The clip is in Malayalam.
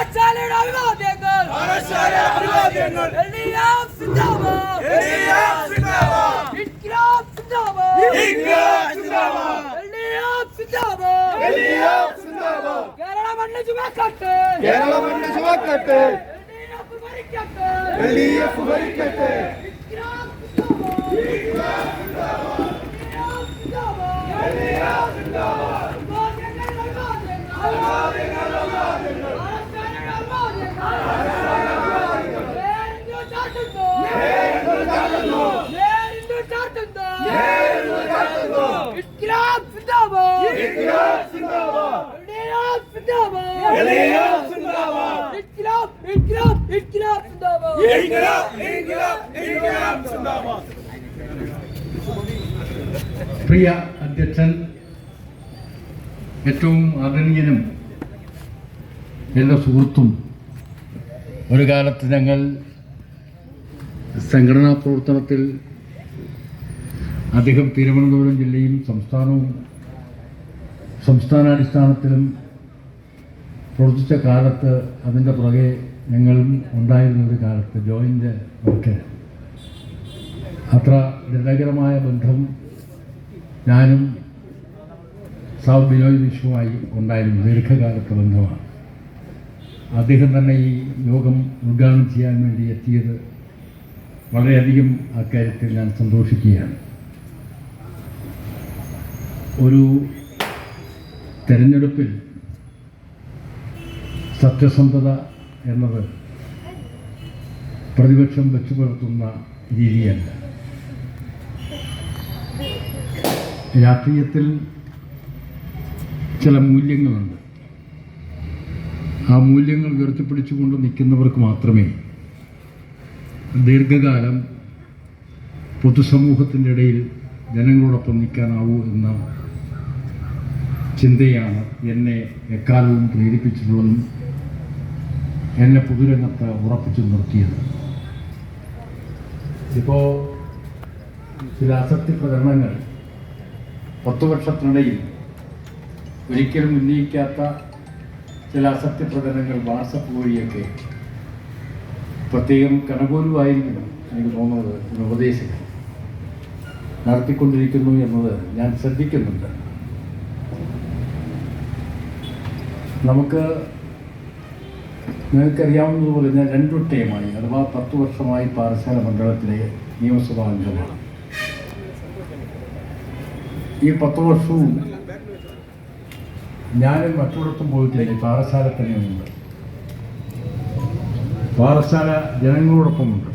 പാറശാലയുടെ അഭിവാദ്യങ്ങൾ LDF സിന്ദാബാദ് ഇൻക്ലാബ് സിന്ദാബാദ് LDF സിന്ദാബാദ് കേരള മണ്ണ് ചുവക്കട്ടെ LDF ഭരിക്കട്ടെ പ്രിയ അധ്യക്ഷൻ, ഏറ്റവും ആദരണീയനും എൻ്റെ സുഹൃത്തും, ഒരു കാലത്ത് ഞങ്ങൾ സംഘടനാ പ്രവർത്തനത്തിൽ അദ്ദേഹം തിരുവനന്തപുരം ജില്ലയും സംസ്ഥാനാടിസ്ഥാനത്തിലും പ്രവർത്തിച്ച കാലത്ത് അതിൻ്റെ പുറകെ ഞങ്ങളും ഉണ്ടായിരുന്ന ഒരു കാലത്ത് ജോയിൻ്റ് വർക്ക് അത്ര ദൃഢകരമായ ബന്ധം ഞാനും സാവ് ബിനോയ് വിശ്വവുമായി ഉണ്ടായിരുന്നു. ദീർഘകാലത്തെ ബന്ധമാണ്. അദ്ദേഹം തന്നെ ഈ യോഗം ഉദ്ഘാടനം ചെയ്യാൻ വേണ്ടി എത്തിയത് വളരെയധികം അക്കാര്യത്തിൽ ഞാൻ സന്തോഷിക്കുകയാണ്. ഒരു തെരഞ്ഞെടുപ്പിൽ സത്യസന്ധത എന്നത് പ്രതിപക്ഷം വെച്ചു പുലർത്തുന്ന രീതിയല്ല. രാഷ്ട്രീയത്തിൽ ചില മൂല്യങ്ങളുണ്ട്. ആ മൂല്യങ്ങൾ ഉയർത്തിപ്പിടിച്ചുകൊണ്ട് നിൽക്കുന്നവർക്ക് മാത്രമേ ദീർഘകാലം പൊതുസമൂഹത്തിൻ്റെ ഇടയിൽ ജനങ്ങളോടൊപ്പം നിൽക്കാനാവൂ എന്ന ചിന്തയാണ് എന്നെ എക്കാലവും പ്രേരിപ്പിച്ചിട്ടുള്ളതും എന്നെ പൊതുരംഗത്ത് ഉറപ്പിച്ചു നിർത്തിയത്. ഇപ്പോൾ ചില അസത്യ പ്രചരണങ്ങൾ 10 വർഷത്തിനിടയിൽ ഒരിക്കലും ഉന്നയിക്കാത്ത ചില അസത്യ പ്രചരണങ്ങൾ വാട്സപ്പ് വഴിയൊക്കെ പ്രത്യേകം കനകോലുവായിരിക്കണം എനിക്ക് തോന്നുന്നത് ഒരു ഉപദേശകൻ നടത്തിക്കൊണ്ടിരിക്കുന്നു എന്നത് ഞാൻ ശ്രദ്ധിക്കുന്നുണ്ട്. നമുക്ക് നിങ്ങൾക്കറിയാവുന്നതുപോലെ ഞാൻ 2 ടൈമായി അഥവാ 10 വർഷമായി പാറശാല മണ്ഡലത്തിലെ നിയമസഭാ അംഗമാണ്. ഈ 10 വർഷവും ഞാനും മറ്റൊരിടത്തും പോയിട്ടില്ല. പാറശാല തന്നെയുണ്ട്. പാറശാല ജനങ്ങളോടൊപ്പമുണ്ട്.